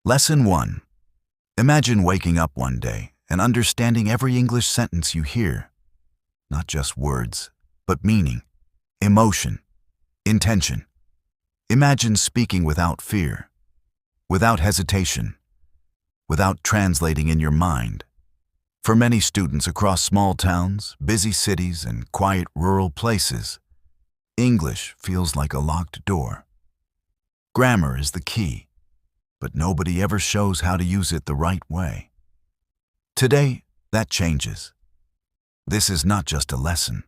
Lesson 1. Imagine waking up one day and understanding every English sentence you hear. Not just words, but meaning, emotion, intention. Imagine speaking without fear, without hesitation, without translating in your mind. For many students across small towns, busy cities, and quiet rural places, English feels like a locked door. Grammar is the key, but nobody ever shows how to use it the right way. Today, that changes. This is not just a lesson.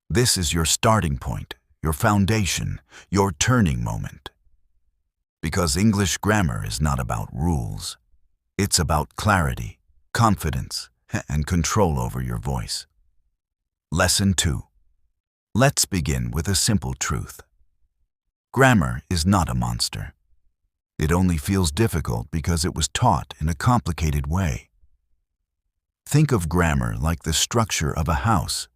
This is your starting point, your foundation, your turning moment. Because English grammar is not about rules. It's about clarity, confidence, and control over your voice. Lesson 2. Let's begin with a simple truth. Grammar is not a monster. It only feels difficult because it was taught in a complicated way. Think of grammar like the structure of a house.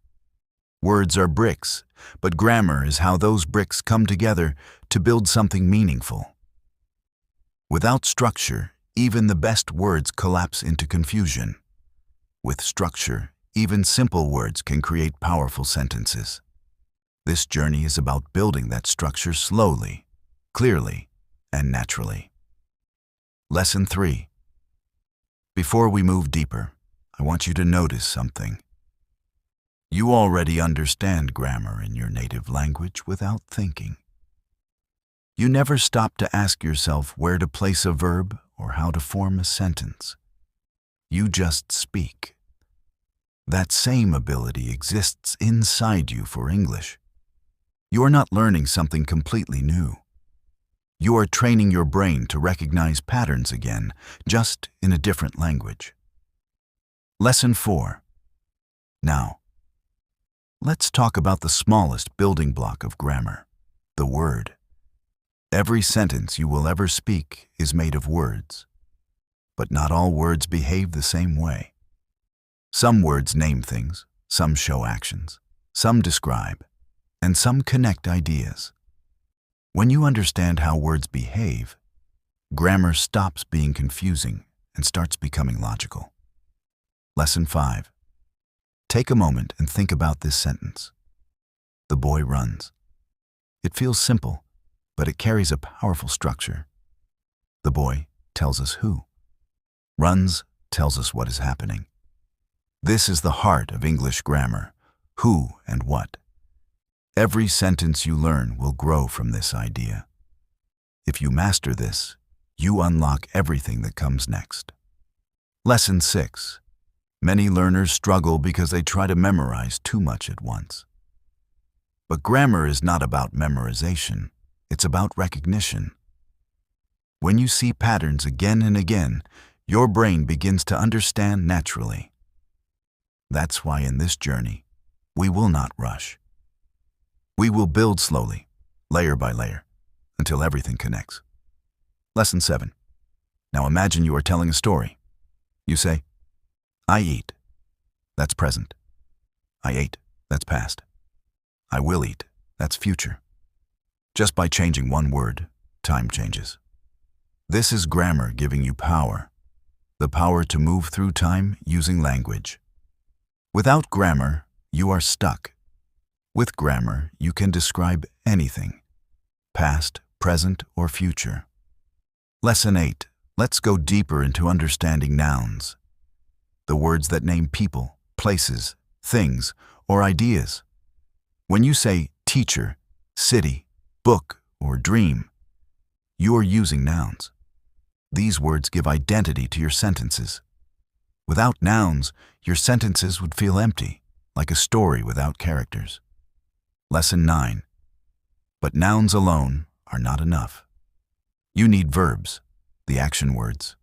Words are bricks, but grammar is how those bricks come together to build something meaningful. Without structure, even the best words collapse into confusion. With structure, even simple words can create powerful sentences. This journey is about building that structure slowly, clearly, and naturally. Lesson 3. Before we move deeper, I want you to notice something. You already understand grammar in your native language without thinking. You never stop to ask yourself where to place a verb or how to form a sentence. You just speak. That same ability exists inside you for English. You are not learning something completely new. You are training your brain to recognize patterns again, just in a different language. Lesson 4. Now, let's talk about the smallest building block of grammar, the word. Every sentence you will ever speak is made of words. But not all words behave the same way. Some words name things, some show actions, some describe, and some connect ideas. When you understand how words behave, grammar stops being confusing and starts becoming logical. Lesson 5. Take a moment and think about this sentence. The boy runs. It feels simple, but it carries a powerful structure. The boy tells us who. Runs tells us what is happening. This is the heart of English grammar, who and what. Every sentence you learn will grow from this idea. If you master this, you unlock everything that comes next. Lesson 6. Many learners struggle because they try to memorize too much at once. But grammar is not about memorization, it's about recognition. When you see patterns again and again, your brain begins to understand naturally. That's why in this journey, we will not rush. We will build slowly, layer by layer, until everything connects. Lesson 7. Now imagine you are telling a story. You say, I eat. That's present. I ate. That's past. I will eat. That's future. Just by changing one word, time changes. This is grammar giving you power. The power to move through time using language. Without grammar, you are stuck. With grammar, you can describe anything, past, present, or future. Lesson 8. Let's go deeper into understanding nouns. The words that name people, places, things, or ideas. When you say teacher, city, book, or dream, you are using nouns. These words give identity to your sentences. Without nouns, your sentences would feel empty, like a story without characters. Lesson 9. But nouns alone are not enough. You need verbs, the action words.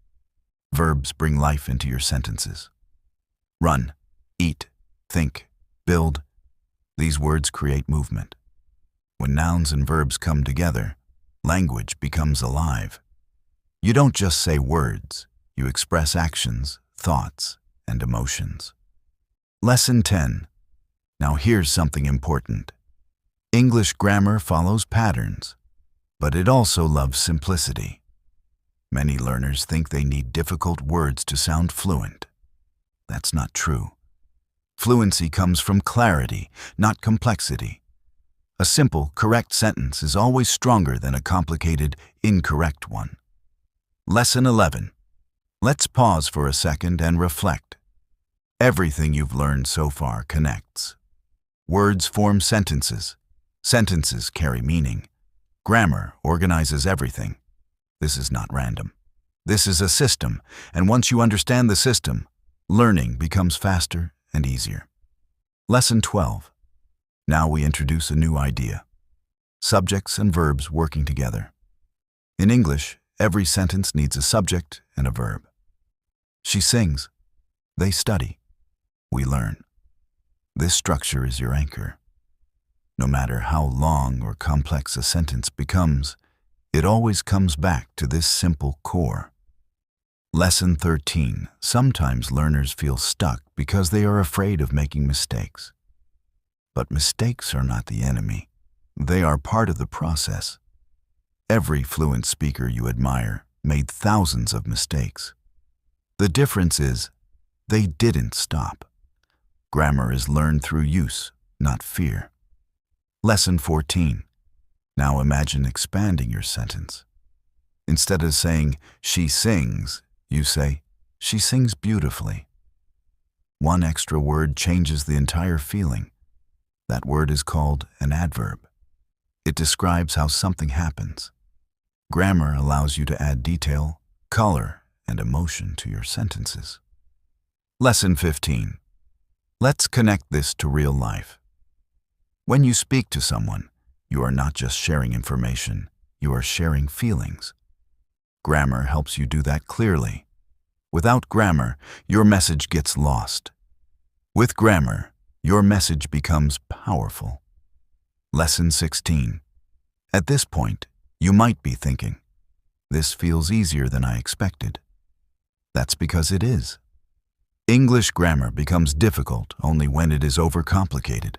Verbs bring life into your sentences. Run, eat, think, build. These words create movement. When nouns and verbs come together, language becomes alive. You don't just say words, you express actions, thoughts, and emotions. Lesson 10. Now here's something important. English grammar follows patterns, but it also loves simplicity. Many learners think they need difficult words to sound fluent. That's not true. Fluency comes from clarity, not complexity. A simple, correct sentence is always stronger than a complicated, incorrect one. Lesson 11. Let's pause for a second and reflect. Everything you've learned so far connects. Words form sentences. Sentences carry meaning. Grammar organizes everything. This is not random. This is a system, and once you understand the system, learning becomes faster and easier. Lesson 12. Now we introduce a new idea. Subjects and verbs working together. In English, every sentence needs a subject and a verb. She sings. They study. We learn. This structure is your anchor. No matter how long or complex a sentence becomes, it always comes back to this simple core. Lesson 13. Sometimes learners feel stuck because they are afraid of making mistakes. But mistakes are not the enemy. They are part of the process. Every fluent speaker you admire made thousands of mistakes. The difference is, they didn't stop. Grammar is learned through use, not fear. Lesson 14. Now imagine expanding your sentence. Instead of saying, she sings, you say, she sings beautifully. One extra word changes the entire feeling. That word is called an adverb. It describes how something happens. Grammar allows you to add detail, color, and emotion to your sentences. Lesson 15. Let's connect this to real life. When you speak to someone, you are not just sharing information, you are sharing feelings. Grammar helps you do that clearly. Without grammar, your message gets lost. With grammar, your message becomes powerful. Lesson 16. At this point, you might be thinking, this feels easier than I expected. That's because it is. English grammar becomes difficult only when it is overcomplicated.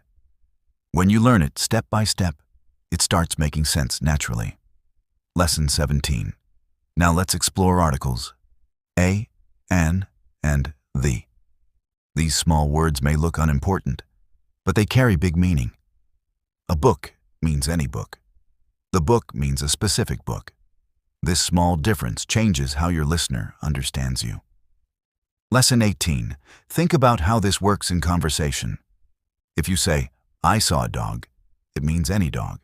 When you learn it step by step, it starts making sense naturally. Lesson 17. Now let's explore articles. A, an, and the. These small words may look unimportant, but they carry big meaning. A book means any book. The book means a specific book. This small difference changes how your listener understands you. Lesson 18. Think about how this works in conversation. If you say, I saw a dog, it means any dog.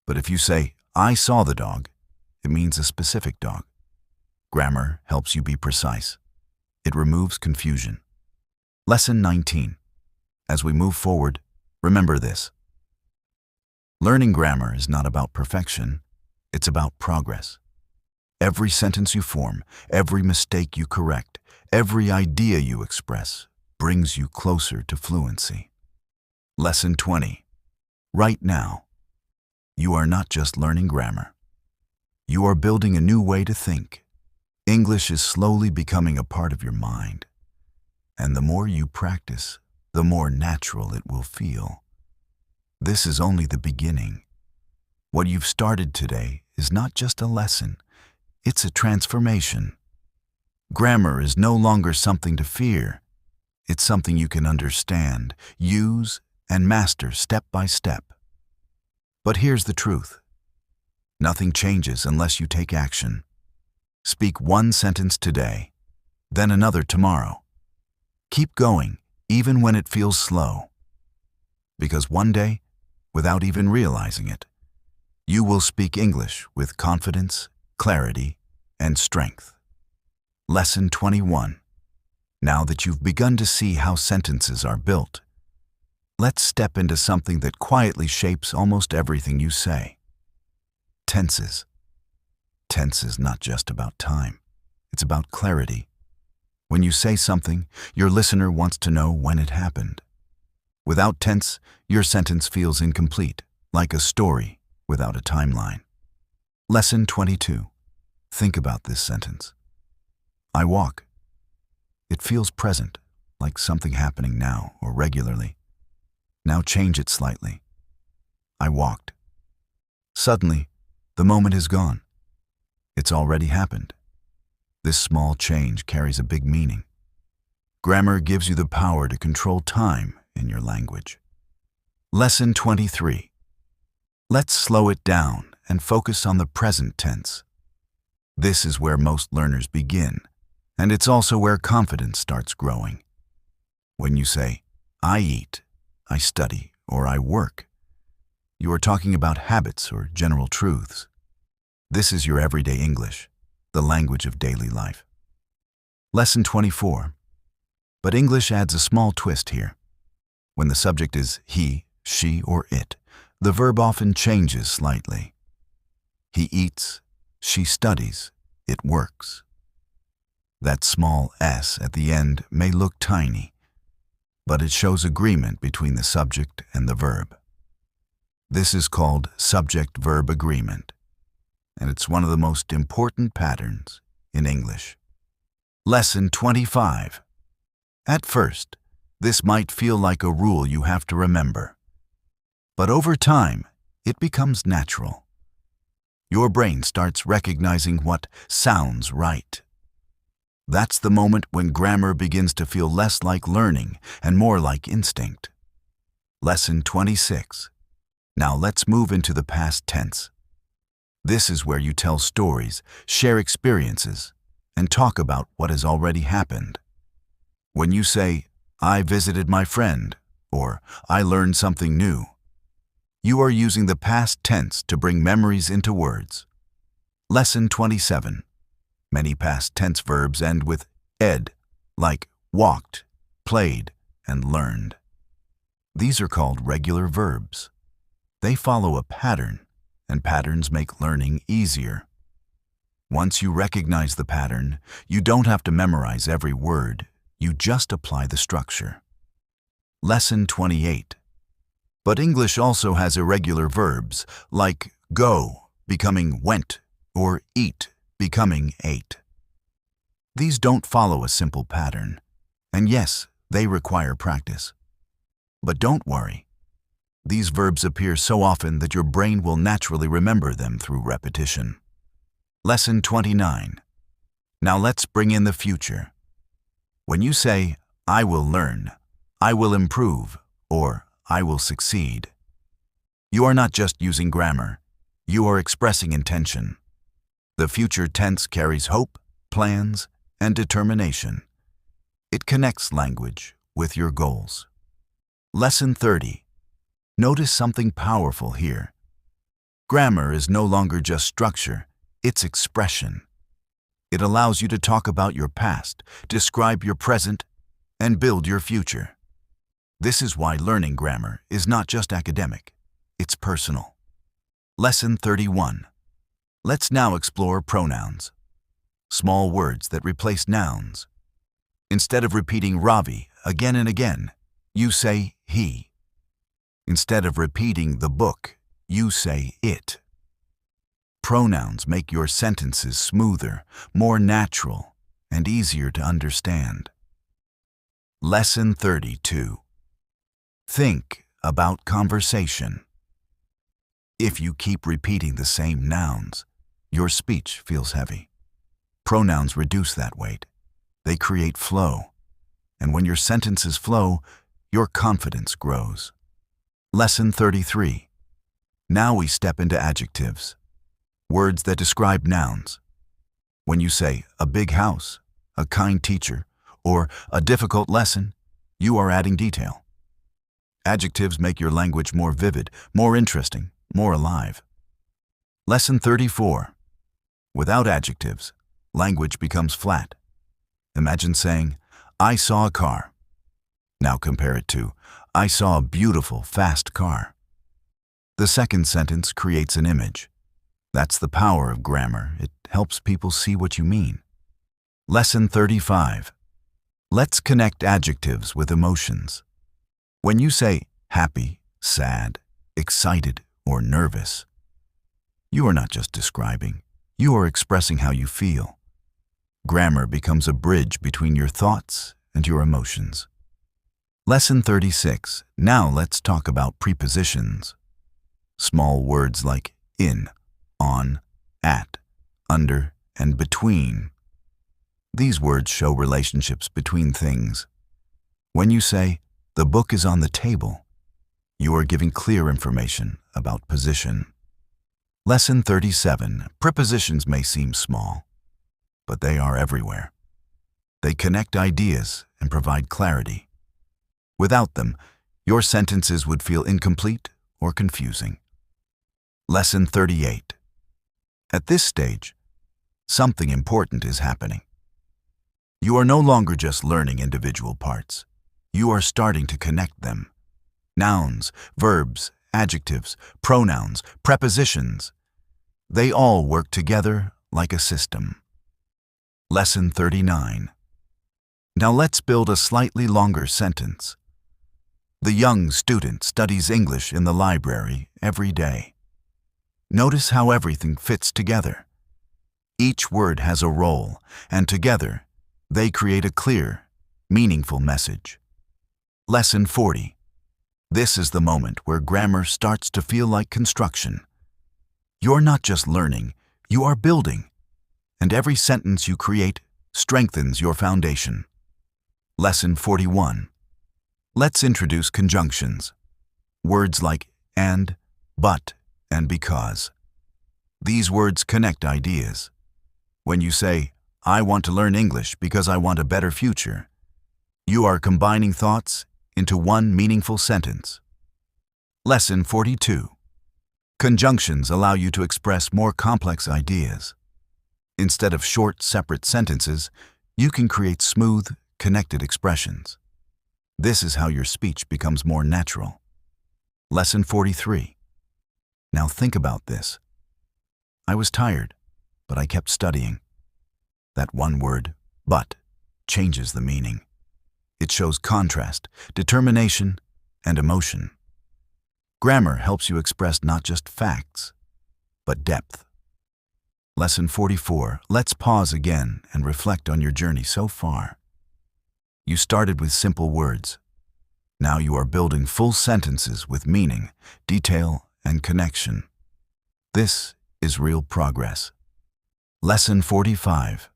But if you say, I saw the dog, it means a specific dog. Grammar helps you be precise. It removes confusion. Lesson 19. As we move forward, remember this. Learning grammar is not about perfection, it's about progress. Every sentence you form, every mistake you correct, every idea you express brings you closer to fluency. Lesson 20. Right now, you are not just learning grammar. You are building a new way to think. English is slowly becoming a part of your mind. And the more you practice, the more natural it will feel. This is only the beginning. What you've started today is not just a lesson, it's a transformation. Grammar is no longer something to fear. It's something you can understand, use, and master step by step. But here's the truth. Nothing changes unless you take action. Speak one sentence today, then another tomorrow. Keep going, even when it feels slow. Because one day, without even realizing it, you will speak English with confidence, clarity, and strength. Lesson 21. Now that you've begun to see how sentences are built, let's step into something that quietly shapes almost everything you say. Tenses. Tense is not just about time. It's about clarity. When you say something, your listener wants to know when it happened. Without tense, your sentence feels incomplete, like a story without a timeline. Lesson 22. Think about this sentence. I walk. It feels present, like something happening now or regularly. Now change it slightly. I walked. Suddenly, the moment is gone. It's already happened. This small change carries a big meaning. Grammar gives you the power to control time in your language. Lesson 23. Let's slow it down and focus on the present tense. This is where most learners begin, and it's also where confidence starts growing. When you say, I eat, I study, or I work, you are talking about habits or general truths. This is your everyday English, the language of daily life. Lesson 24. But English adds a small twist here. When the subject is he, she, or it, the verb often changes slightly. He eats, she studies, it works. That small s at the end may look tiny, but it shows agreement between the subject and the verb. This is called subject-verb agreement, and it's one of the most important patterns in English. Lesson 25. At first, this might feel like a rule you have to remember, but over time, it becomes natural. Your brain starts recognizing what sounds right. That's the moment when grammar begins to feel less like learning and more like instinct. Lesson 26. Now let's move into the past tense. This is where you tell stories, share experiences, and talk about what has already happened. When you say, I visited my friend, or I learned something new, you are using the past tense to bring memories into words. Lesson 27. Many past tense verbs end with ed, like walked, played, and learned. These are called regular verbs. They follow a pattern, and patterns make learning easier. Once you recognize the pattern, you don't have to memorize every word, you just apply the structure. Lesson 28. But English also has irregular verbs, like go, becoming went, or eat, becoming ate. These don't follow a simple pattern, and yes, they require practice. But don't worry. These verbs appear so often that your brain will naturally remember them through repetition. Lesson 29. Now let's bring in the future. When you say, I will learn, I will improve, or I will succeed, you are not just using grammar, you are expressing intention. The future tense carries hope, plans, and determination. It connects language with your goals. Lesson 30. Notice something powerful here. Grammar is no longer just structure, it's expression. It allows you to talk about your past, describe your present, and build your future. This is why learning grammar is not just academic, it's personal. Lesson 31. Let's now explore pronouns. Small words that replace nouns. Instead of repeating Ravi again and again, you say he. Instead of repeating the book, you say it. Pronouns make your sentences smoother, more natural, and easier to understand. Lesson 32. Think about conversation. If you keep repeating the same nouns, your speech feels heavy. Pronouns reduce that weight. They create flow. And when your sentences flow, your confidence grows. Lesson 33. Now we step into adjectives, words that describe nouns. When you say a big house, a kind teacher, or a difficult lesson, you are adding detail. Adjectives make your language more vivid, more interesting, more alive. Lesson 34. Without adjectives, language becomes flat. Imagine saying, I saw a car. Now compare it to, I saw a beautiful, fast car. The second sentence creates an image. That's the power of grammar. It helps people see what you mean. Lesson 35. Let's connect adjectives with emotions. When you say happy, sad, excited, or nervous, you are not just describing, you are expressing how you feel. Grammar becomes a bridge between your thoughts and your emotions. Lesson 36. Now let's talk about prepositions. Small words like in, on, at, under, and between. These words show relationships between things. When you say, "The book is on the table," you are giving clear information about position. Lesson 37. Prepositions may seem small, but they are everywhere. They connect ideas and provide clarity. Without them, your sentences would feel incomplete or confusing. Lesson 38. At this stage, something important is happening. You are no longer just learning individual parts. You are starting to connect them. Nouns, verbs, adjectives, pronouns, prepositions. They all work together like a system. Lesson 39. Now let's build a slightly longer sentence. The young student studies English in the library every day. Notice how everything fits together. Each word has a role, and together, they create a clear, meaningful message. Lesson 40. This is the moment where grammar starts to feel like construction. You're not just learning, you are building, and every sentence you create strengthens your foundation. Lesson 41. Let's introduce conjunctions. Words like and, but, and because. These words connect ideas. When you say, "I want to learn English because I want a better future," you are combining thoughts into one meaningful sentence. Lesson 42. Conjunctions allow you to express more complex ideas. Instead of short, separate sentences, you can create smooth, connected expressions. This is how your speech becomes more natural. Lesson 43. Now think about this. I was tired, but I kept studying. That one word, but, changes the meaning. It shows contrast, determination, and emotion. Grammar helps you express not just facts, but depth. Lesson 44. Let's pause again and reflect on your journey so far. You started with simple words. Now you are building full sentences with meaning, detail, and connection. This is real progress. Lesson 45.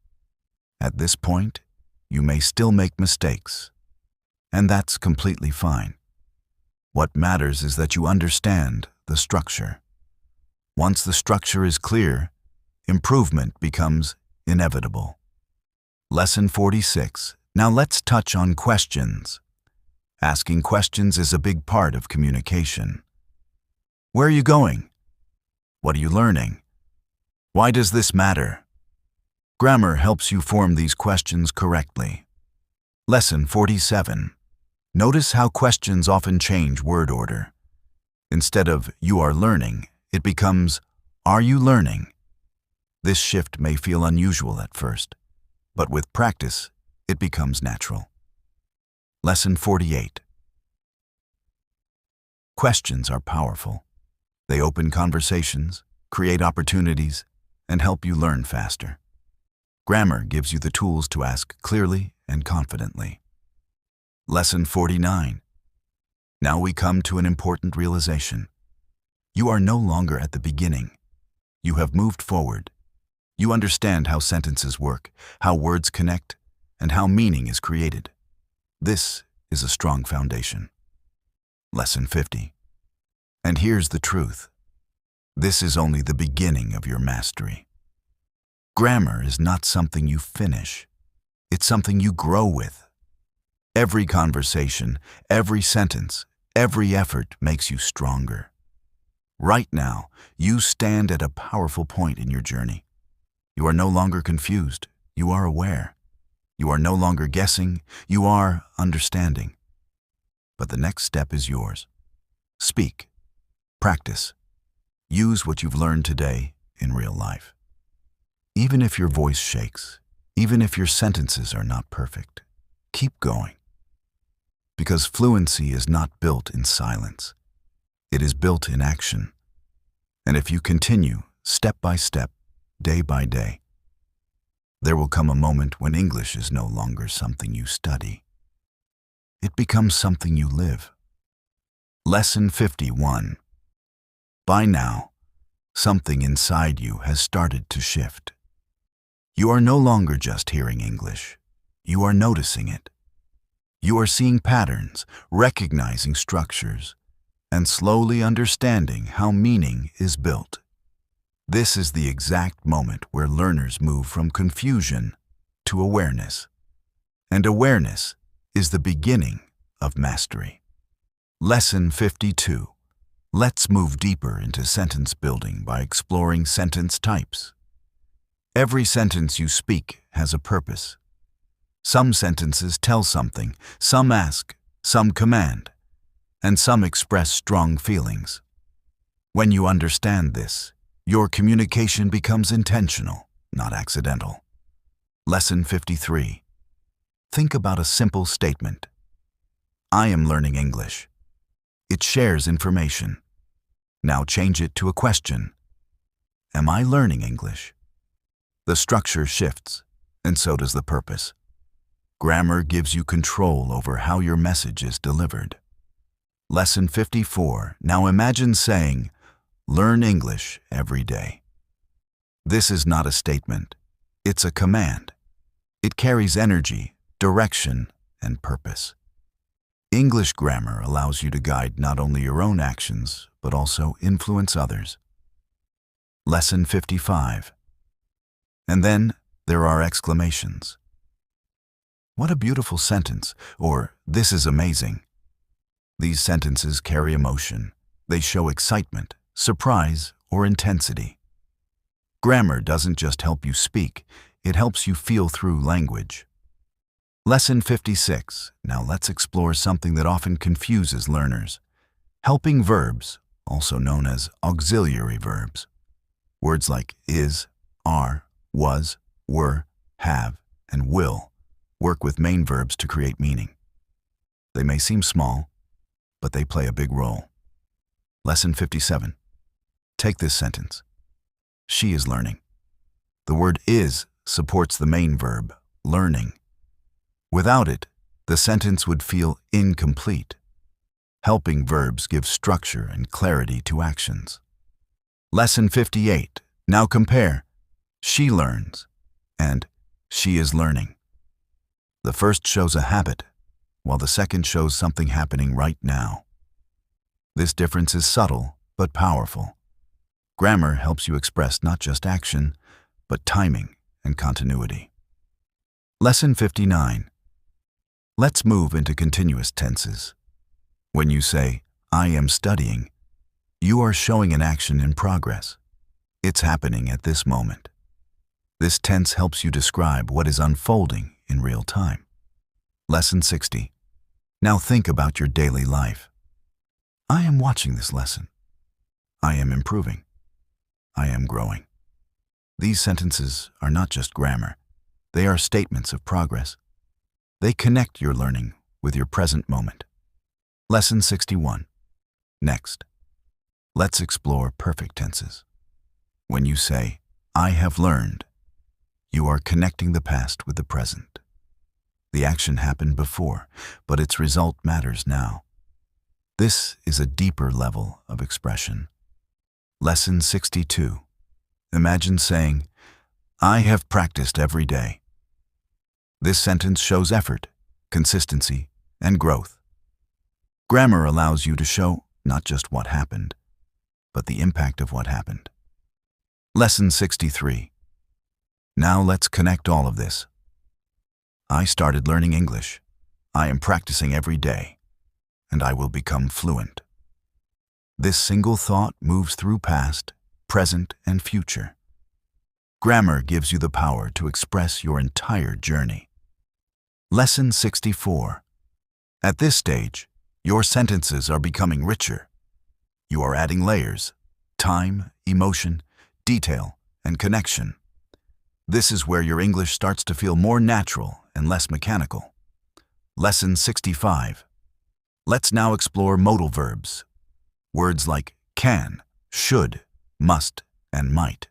At this point, you may still make mistakes, and that's completely fine. What matters is that you understand the structure. Once the structure is clear, improvement becomes inevitable. Lesson 46. Now let's touch on questions. Asking questions is a big part of communication. Where are you going? What are you learning? Why does this matter? Grammar helps you form these questions correctly. Lesson 47. Notice how questions often change word order. Instead of "you are learning," it becomes "are you learning?" This shift may feel unusual at first, but with practice, it becomes natural. Lesson 48. Questions are powerful. They open conversations, create opportunities, and help you learn faster. Grammar gives you the tools to ask clearly and confidently. Lesson 49. Now we come to an important realization. You are no longer at the beginning. You have moved forward. You understand how sentences work, how words connect, and how meaning is created. This is a strong foundation. Lesson 50. And here's the truth. This is only the beginning of your mastery. Grammar is not something you finish. It's something you grow with. Every conversation, every sentence, every effort makes you stronger. Right now, you stand at a powerful point in your journey. You are no longer confused. You are aware. You are no longer guessing. You are understanding. But the next step is yours. Speak. Practice. Use what you've learned today in real life. Even if your voice shakes, even if your sentences are not perfect, keep going. Because fluency is not built in silence. It is built in action. And if you continue, step by step, day by day, there will come a moment when English is no longer something you study. It becomes something you live. Lesson 51. By now, something inside you has started to shift. You are no longer just hearing English. You are noticing it. You are seeing patterns, recognizing structures, and slowly understanding how meaning is built. This is the exact moment where learners move from confusion to awareness. And awareness is the beginning of mastery. Lesson 52. Let's move deeper into sentence building by exploring sentence types. Every sentence you speak has a purpose. Some sentences tell something, some ask, some command, and some express strong feelings. When you understand this, your communication becomes intentional, not accidental. Lesson 53. Think about a simple statement. I am learning English. It shares information. Now change it to a question. Am I learning English? The structure shifts, and so does the purpose. Grammar gives you control over how your message is delivered. Lesson 54. Now imagine saying, learn English every day. This is not a statement. It's a command. It carries energy, direction, and purpose. English grammar allows you to guide not only your own actions, but also influence others. Lesson 55. And then there are exclamations. What a beautiful sentence, or this is amazing. These sentences carry emotion. They show excitement, surprise, or intensity. Grammar doesn't just help you speak, it helps you feel through language. Lesson 56. Now let's explore something that often confuses learners. Helping verbs, also known as auxiliary verbs. Words like is, are, was, were, have, and will work with main verbs to create meaning. They may seem small, but they play a big role. Lesson 57. Take this sentence. She is learning. The word is supports the main verb, learning. Without it, the sentence would feel incomplete. Helping verbs give structure and clarity to actions. Lesson 58. Now compare she learns and she is learning. The first shows a habit, while the second shows something happening right now. This difference is subtle but powerful. Grammar helps you express not just action, but timing and continuity. Lesson 59. Let's move into continuous tenses. When you say, I am studying, you are showing an action in progress. It's happening at this moment. This tense helps you describe what is unfolding in real time. Lesson 60. Now think about your daily life. I am watching this lesson. I am improving. I am growing. These sentences are not just grammar. They are statements of progress. They connect your learning with your present moment. Lesson 61. Next, let's explore perfect tenses. When you say, I have learned, you are connecting the past with the present. The action happened before, but its result matters now. This is a deeper level of expression. Lesson 62. Imagine saying, I have practiced every day. This sentence shows effort, consistency, and growth. Grammar allows you to show not just what happened, but the impact of what happened. Lesson 63. Now let's connect all of this. I started learning English. I am practicing every day, and I will become fluent. This single thought moves through past, present, and future. Grammar gives you the power to express your entire journey. Lesson 64. At this stage, your sentences are becoming richer. You are adding layers, time, emotion, detail, and connection. This is where your English starts to feel more natural and less mechanical. Lesson 65. Let's now explore modal verbs. Words like can, should, must, and might.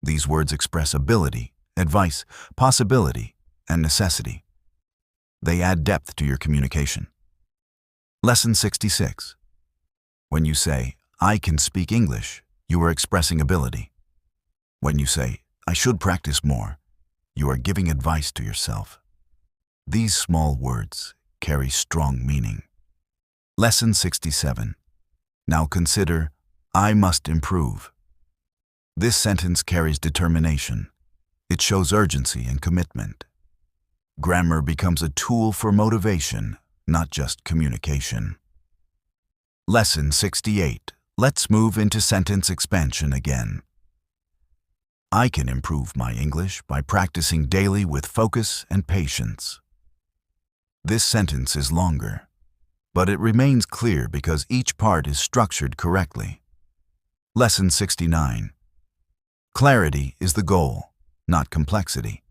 These words express ability, advice, possibility, and necessity. They add depth to your communication. Lesson 66. When you say, I can speak English, you are expressing ability. When you say, I should practice more. You are giving advice to yourself. These small words carry strong meaning. Lesson 67. Now consider, I must improve. This sentence carries determination. It shows urgency and commitment. Grammar becomes a tool for motivation, not just communication. Lesson 68. Let's move into sentence expansion again. I can improve my English by practicing daily with focus and patience. This sentence is longer, but it remains clear because each part is structured correctly. Lesson 69. Clarity is the goal, not complexity.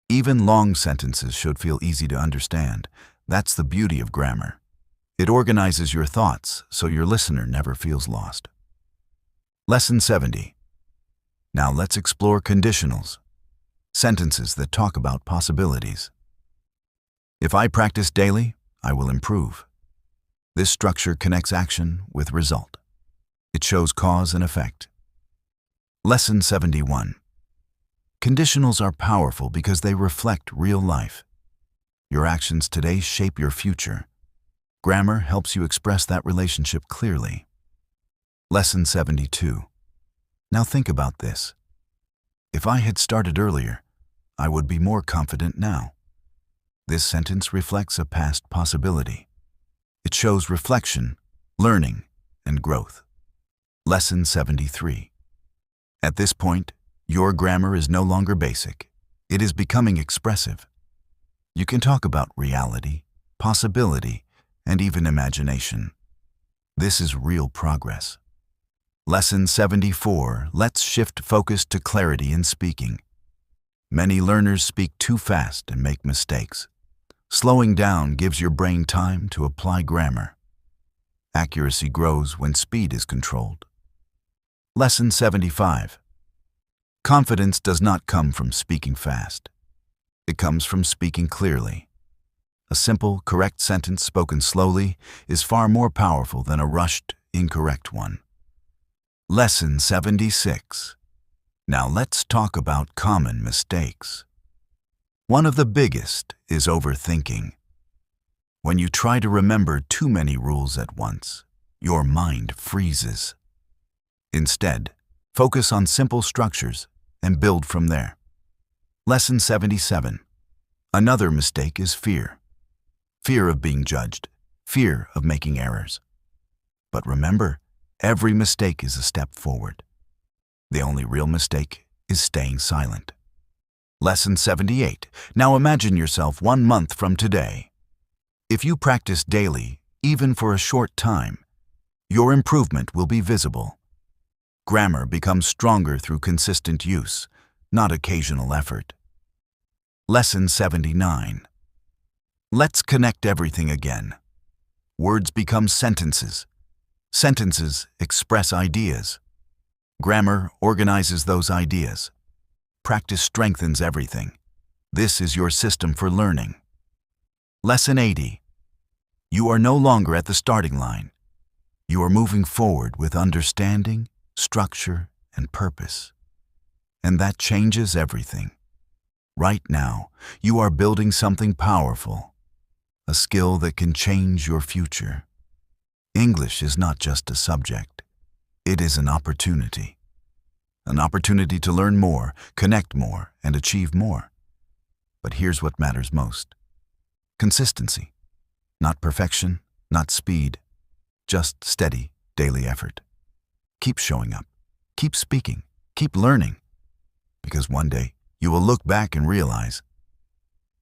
Even long sentences should feel easy to understand. That's the beauty of grammar. It organizes your thoughts so your listener never feels lost. Lesson 70. Now let's explore conditionals, sentences that talk about possibilities. If I practice daily, I will improve. This structure connects action with result. It shows cause and effect. Lesson 71. Conditionals are powerful because they reflect real life. Your actions today shape your future. Grammar helps you express that relationship clearly. Lesson 72. Now think about this. If I had started earlier, I would be more confident now. This sentence reflects a past possibility. It shows reflection, learning, and growth. Lesson 73. At this point, your grammar is no longer basic. It is becoming expressive. You can talk about reality, possibility, and even imagination. This is real progress. Lesson 74. Let's shift focus to clarity in speaking. Many learners speak too fast and make mistakes. Slowing down gives your brain time to apply grammar. Accuracy grows when speed is controlled. Lesson 75. Confidence does not come from speaking fast. It comes from speaking clearly. A simple, correct sentence spoken slowly is far more powerful than a rushed, incorrect one. Lesson 76. Now let's talk about common mistakes. One of the biggest is overthinking. When you try to remember too many rules at once, your mind freezes. Instead, focus on simple structures and build from there. Lesson 77. Another mistake is fear. Fear of being judged, fear of making errors. But remember, every mistake is a step forward. The only real mistake is staying silent. Lesson 78. Now imagine yourself 1 month from today. If you practice daily, even for a short time, your improvement will be visible. Grammar becomes stronger through consistent use, not occasional effort. Lesson 79. Let's connect everything again. Words become sentences. Sentences express ideas. Grammar organizes those ideas. Practice strengthens everything. This is your system for learning. Lesson 80. You are no longer at the starting line. You are moving forward with understanding, structure, and purpose. And that changes everything. Right now, you are building something powerful, a skill that can change your future. English is not just a subject. It is an opportunity. An opportunity to learn more, connect more, and achieve more. But here's what matters most. Consistency. Not perfection, not speed, just steady, daily effort. Keep showing up. Keep speaking. Keep learning. Because one day, you will look back and realize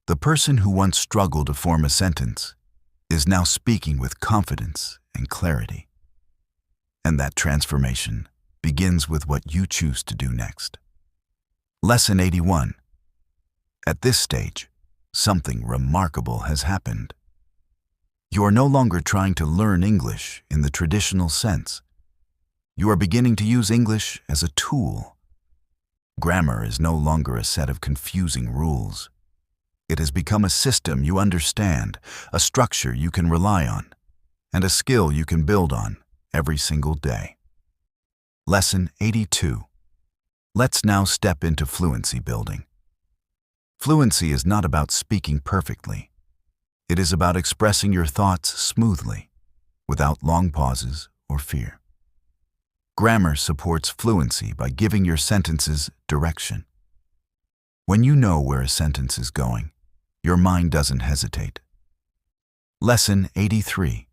the person who once struggled to form a sentence is now speaking with confidence and clarity. And that transformation begins with what you choose to do next. Lesson 81. At this stage, something remarkable has happened. You are no longer trying to learn English in the traditional sense. You are beginning to use English as a tool. Grammar is no longer a set of confusing rules. It has become a system you understand, a structure you can rely on, and a skill you can build on every single day. Lesson 82. Let's now step into fluency building. Fluency is not about speaking perfectly. It is about expressing your thoughts smoothly, without long pauses or fear. Grammar supports fluency by giving your sentences direction. When you know where a sentence is going, your mind doesn't hesitate. Lesson 83.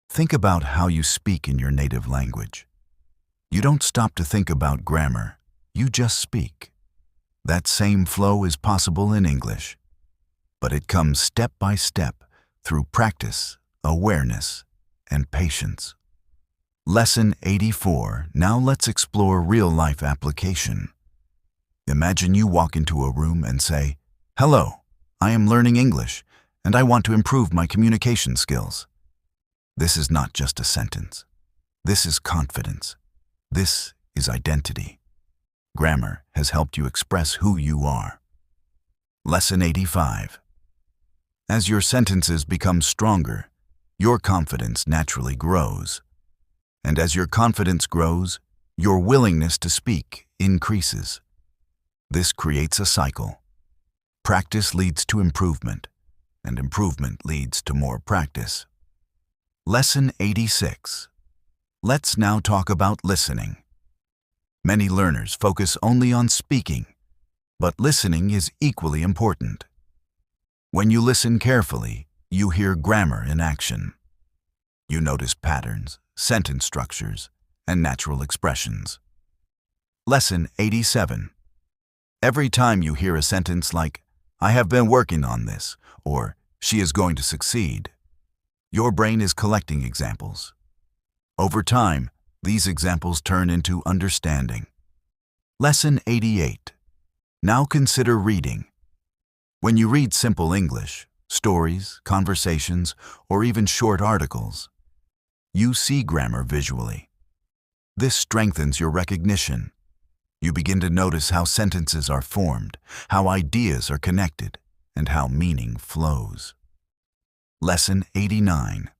Think about how you speak in your native language. You don't stop to think about grammar, you just speak. That same flow is possible in English, but it comes step by step through practice, awareness, and patience. Lesson 84. Now let's explore real-life application. Imagine you walk into a room and say, "Hello, I am learning English, and I want to improve my communication skills." This is not just a sentence. This is confidence. This is identity. Grammar has helped you express who you are. Lesson 85. As your sentences become stronger, your confidence naturally grows. And as your confidence grows, your willingness to speak increases. This creates a cycle. Practice leads to improvement, and improvement leads to more practice. Lesson 86. Let's now talk about listening. Many learners focus only on speaking, but listening is equally important. When you listen carefully, you hear grammar in action. You notice patterns, sentence structures, and natural expressions. Lesson 87. Every time you hear a sentence like, "I have been working on this," or "she is going to succeed," your brain is collecting examples. Over time, these examples turn into understanding. Lesson 88. Now consider reading. When you read simple English, stories, conversations, or even short articles, you see grammar visually. This strengthens your recognition. You begin to notice how sentences are formed, how ideas are connected, and how meaning flows. Lesson 89.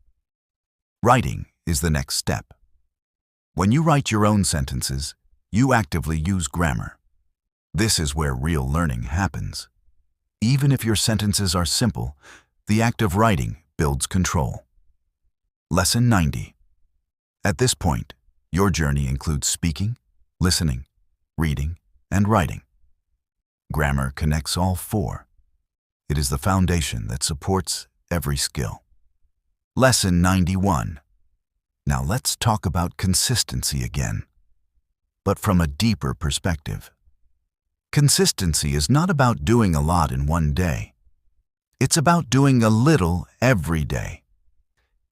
Writing is the next step. When you write your own sentences, you actively use grammar. This is where real learning happens. Even if your sentences are simple, the act of writing builds control. Lesson 90. At this point, your journey includes speaking, listening, reading, and writing. Grammar connects all four. It is the foundation that supports every skill. Lesson 91. Now let's talk about consistency again, but from a deeper perspective. Consistency is not about doing a lot in one day. It's about doing a little every day.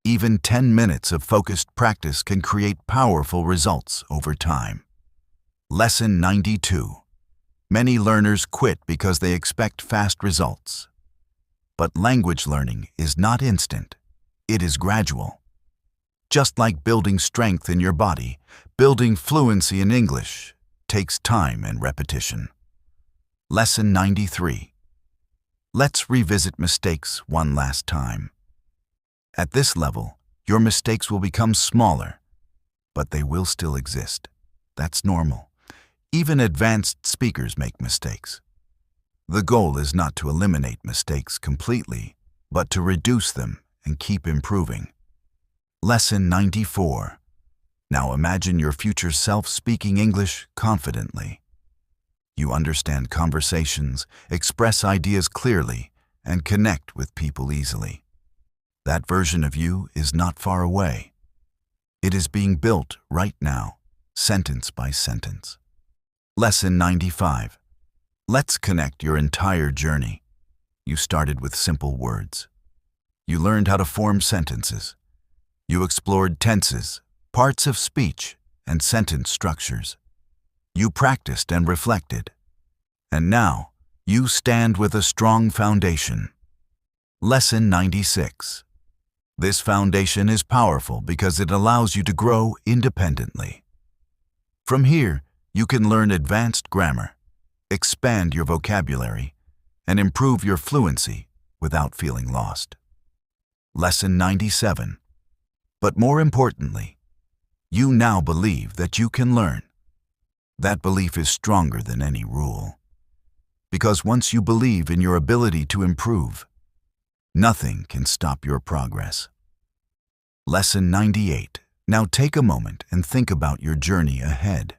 Even 10 minutes of focused practice can create powerful results over time. Lesson 92. Many learners quit because they expect fast results. But language learning is not instant. It is gradual. Just like building strength in your body, building fluency in English takes time and repetition. Lesson 93. Let's revisit mistakes one last time. At this level, your mistakes will become smaller, but they will still exist. That's normal. Even advanced speakers make mistakes. The goal is not to eliminate mistakes completely, but to reduce them and keep improving. Lesson 94. Now imagine your future self speaking English confidently. You understand conversations, express ideas clearly, and connect with people easily. That version of you is not far away. It is being built right now, sentence by sentence. Lesson 95. Let's connect your entire journey. You started with simple words. You learned how to form sentences. You explored tenses, parts of speech, and sentence structures. You practiced and reflected. And now, you stand with a strong foundation. Lesson 96. This foundation is powerful because it allows you to grow independently. From here, you can learn advanced grammar, expand your vocabulary, and improve your fluency without feeling lost. Lesson 97. But more importantly, you now believe that you can learn. That belief is stronger than any rule. Because once you believe in your ability to improve, nothing can stop your progress. Lesson 98. Now take a moment and think about your journey ahead.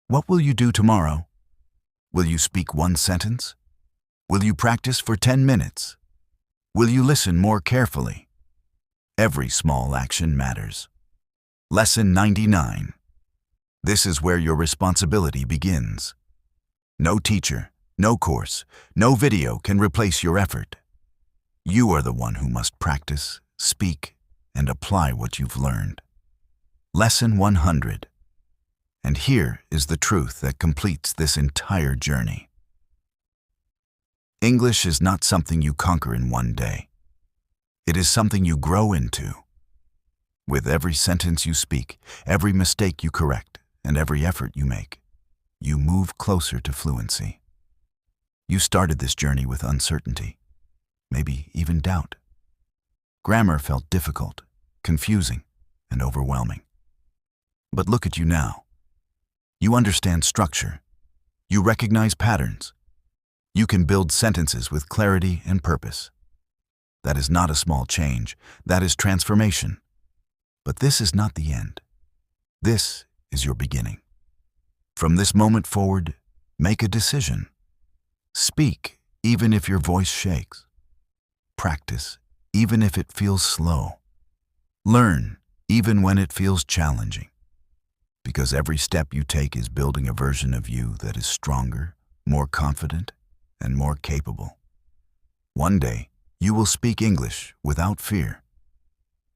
What will you do tomorrow? Will you speak one sentence? Will you practice for 10 minutes? Will you listen more carefully? Every small action matters. Lesson 99. This is where your responsibility begins. No teacher, no course, no video can replace your effort. You are the one who must practice, speak, and apply what you've learned. Lesson 100. And here is the truth that completes this entire journey. English is not something you conquer in one day. It is something you grow into. With every sentence you speak, every mistake you correct, and every effort you make, you move closer to fluency. You started this journey with uncertainty, maybe even doubt. Grammar felt difficult, confusing, and overwhelming. But look at you now. You understand structure. You recognize patterns. You can build sentences with clarity and purpose. That is not a small change. That is transformation. But this is not the end. This is your beginning. From this moment forward, make a decision. Speak, even if your voice shakes. Practice, even if it feels slow. Learn, even when it feels challenging. Because every step you take is building a version of you that is stronger, more confident, and more capable. One day, you will speak English without fear.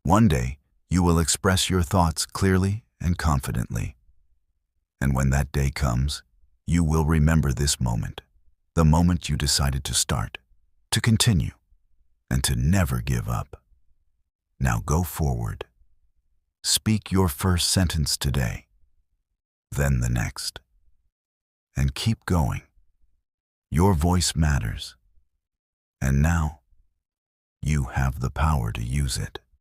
One day, you will express your thoughts clearly and confidently. And when that day comes, you will remember this moment, the moment you decided to start, to continue, and to never give up. Now go forward. Speak your first sentence today, then the next, and keep going. Your voice matters, and now you have the power to use it.